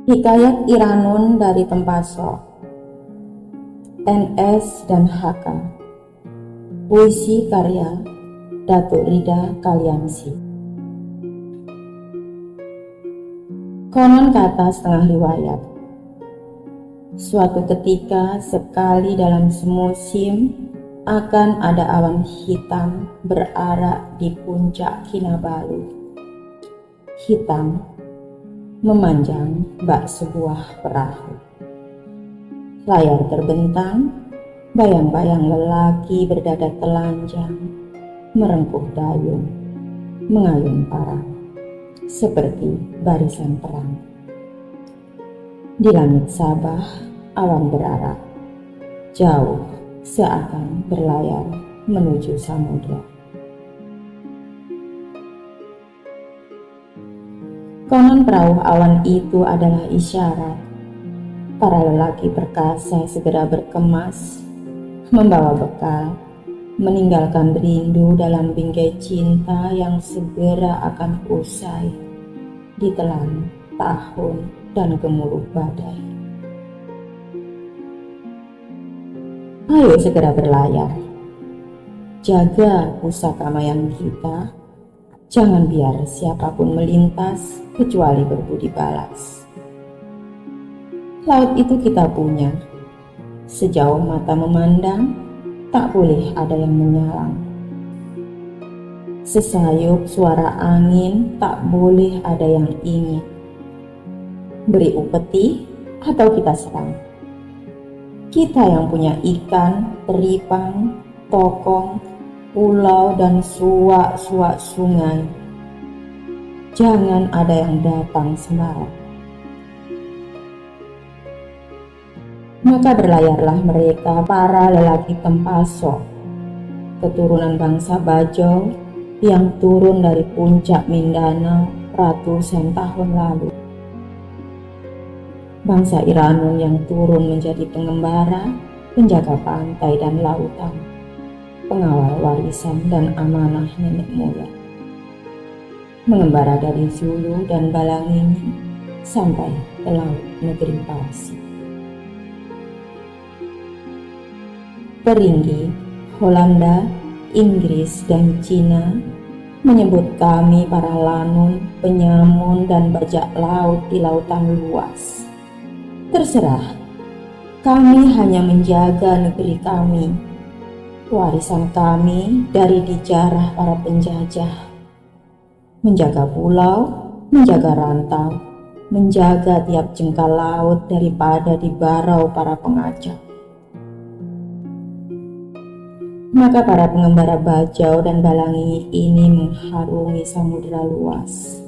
Hikayat Iranun dari Tempaso, NS dan HK. Puisi karya Datuk Rida Kaliamsi. Konon kata setengah riwayat, suatu ketika sekali dalam semusim akan ada awan hitam berarak di puncak Kinabalu. Hitam memanjang bak sebuah perahu. Layar terbentang, bayang-bayang lelaki berdada telanjang, merengkuh dayung, mengayun parang, seperti barisan perang. Di langit Sabah, awan berarak, jauh seakan berlayar menuju samudra. Konon perahu awan itu adalah isyarat para lelaki perkasa segera berkemas, membawa bekal, meninggalkan rindu dalam bingkai cinta yang segera akan usai ditelan tahun dan gemuruh badai. Ayo segera berlayar, jaga pusaka mayang kita, jangan biar siapapun melintas kecuali berbudi balas. Laut itu kita punya, sejauh mata memandang, tak boleh ada yang menyalang. Sesayup suara angin, tak boleh ada yang ingin. Beri upeti atau kita serang. Kita yang punya ikan, teripang, tokong, pulau dan suak-suak sungai. Jangan ada yang datang sembarang. Maka berlayarlah mereka, para lelaki Tempaso, keturunan bangsa Bajau yang turun dari puncak Mindanao ratusan tahun lalu. Bangsa Iranun yang turun menjadi pengembara, penjaga pantai dan lautan, pengawal warisan dan amanah nenek moyang. Mengembara dari Zulu dan Balangini sampai ke laut negeri Parsi. Peringgi, Holanda, Inggris, dan Cina menyebut kami para lanun, penyamun, dan bajak laut di lautan luas. Terserah, kami hanya menjaga negeri kami, warisan kami dari dijarah para penjajah. Menjaga pulau, menjaga rantau, menjaga tiap jengkal laut daripada dibarau para pengacau. Maka para pengembara Bajau dan Balangini ini mengharungi samudera luas.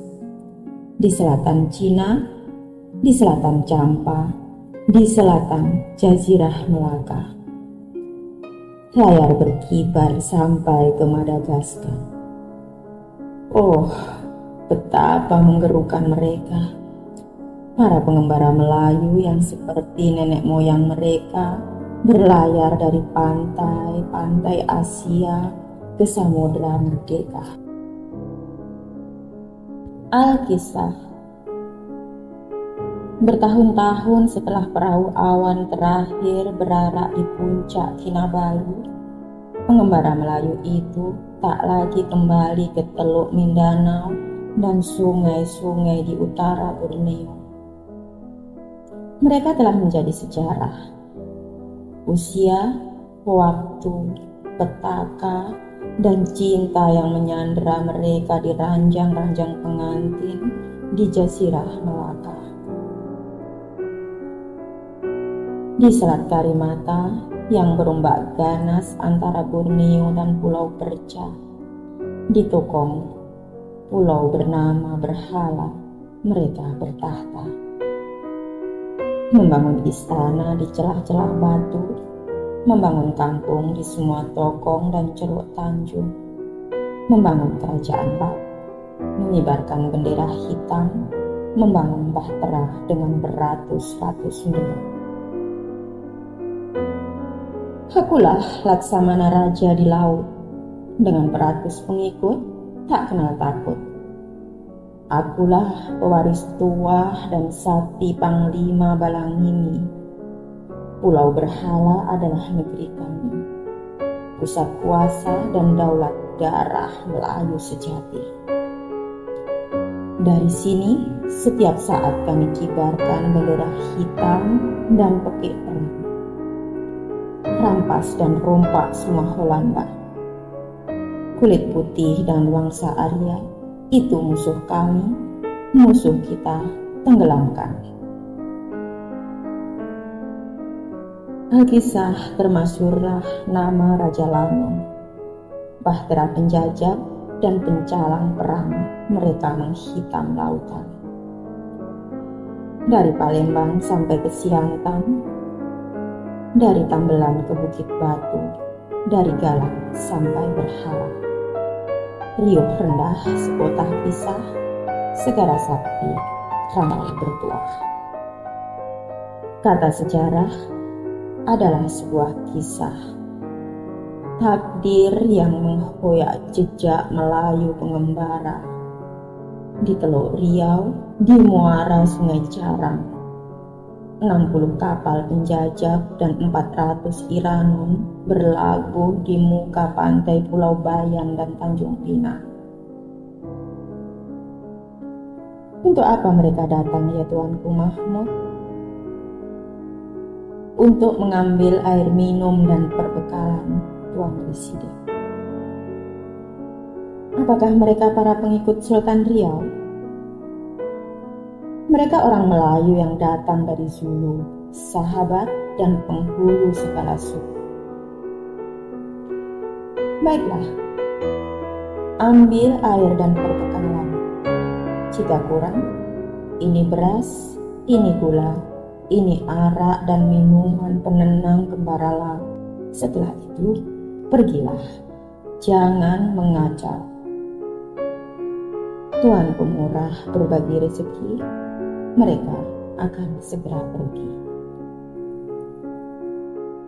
Di selatan Cina, di selatan Campa, di selatan Jazirah Melaka. Layar berkibar sampai ke Madagaskar. Oh, betapa menggerukan mereka, para pengembara Melayu yang seperti nenek moyang mereka berlayar dari pantai-pantai Asia ke samudera merdeka. Alkisah. Bertahun-tahun setelah perahu awan terakhir berarak di puncak Kinabalu, pengembara Melayu itu tak lagi kembali ke Teluk Mindanao dan sungai-sungai di utara Borneo. Mereka telah menjadi sejarah. Usia, waktu, petaka, dan cinta yang menyandera mereka di ranjang-ranjang pengantin di Jazirah Melaka. Di Selat Karimata yang berombak ganas antara Borneo dan Pulau Perca, di Tokong, pulau bernama Berhala, mereka bertahta. Membangun istana di celah-celah batu, membangun kampung di semua Tokong dan Celuk Tanjung, membangun kerajaan laut, mengibarkan bendera hitam, membangun bahtera dengan beratus-ratus mil. Akulah Laksamana Raja di laut, dengan beratus pengikut tak kenal takut. Akulah pewaris tua dan sakti panglima Balangini. Pulau Berhala adalah negeri kami, pusat kuasa dan daulat darah Melayu sejati. Dari sini, setiap saat kami kibarkan bendera hitam dan pekik perang. Rampas dan rompak semua Holanda. Kulit putih dan wangsa Arya, itu musuh kami, musuh kita tenggelamkan. Alkisah termasyurlah nama Raja Lano, bahtera penjajah dan pencalang perang mereka menghitam lautan. Dari Palembang sampai ke Siantan, dari Tambelan ke Bukit Batu, dari Galang sampai Berhala. Riuh rendah sepotah pisah, segara sakti ramai bertuah. Kata sejarah adalah sebuah kisah. Takdir yang menghoyak jejak Melayu pengembara. Di Teluk Riau, di muara Sungai Carang, 60 kapal penjajah dan 400 Iranun berlabuh di muka pantai Pulau Bayan dan Tanjung Pinang. Untuk apa mereka datang, ya Tuanku Mahmud? Untuk mengambil air minum dan perbekalan, Tuan Presiden. Apakah mereka para pengikut Sultan Riau? Mereka orang Melayu yang datang dari Zulu, sahabat dan penghulu segala suku. Baiklah, ambil air dan perbekalan. Jika kurang, ini beras, ini gula, ini arak dan minuman penenang kembara laut. Setelah itu, pergilah, jangan mengacau. Tuan Pemurah berbagi rezeki, mereka akan segera pergi.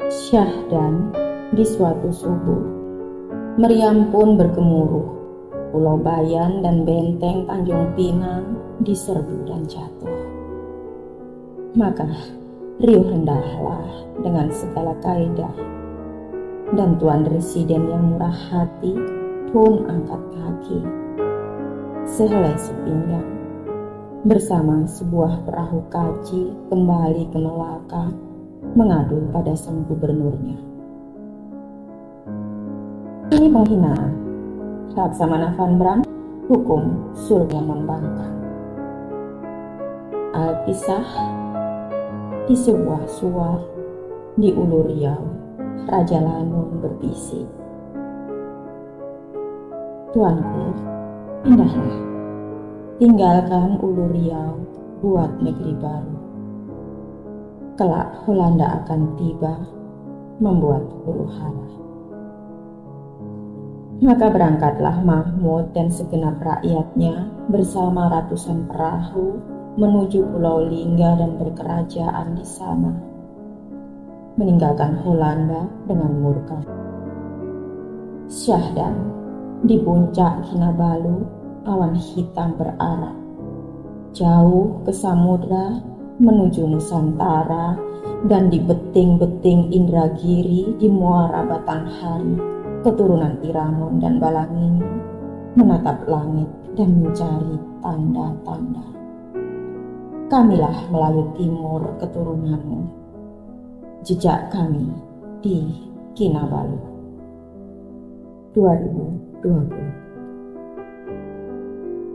Syahdan di suatu subuh, meriam pun bergemuruh. Pulau Bayan dan benteng Tanjung Pinang diserbu dan jatuh. Maka riuh hendahlah dengan segala kaidah, dan Tuan Residen yang murah hati pun angkat kaki, sehelai sepinggang, bersama sebuah perahu kaji kembali ke Melaka mengadu pada sang gubernurnya. Ini penghinaan. Laksamana Van Bram, hukum sulnya membangkang. Alkisah di sebuah suar di Ulu Riau, Raja Lanun berbisik, Tuanku, pindahlah, tinggalkan Ulu Riau, buat negeri baru. Kelak Holanda akan tiba, membuat huru hara. Maka berangkatlah Mahmud dan segenap rakyatnya bersama ratusan perahu menuju Pulau Lingga dan berkerajaan di sana, meninggalkan Holanda dengan murka. Syahdan di puncak Kinabalu, awan hitam berarak jauh ke samudra menuju Nusantara, dan di beting-beting Indragiri di muara Batanghari, keturunan Iranun dan Balangini menatap langit dan mencari tanda-tanda. Kamilah Melayu Timur keturunanmu, jejak kami di Kinabalu. 2020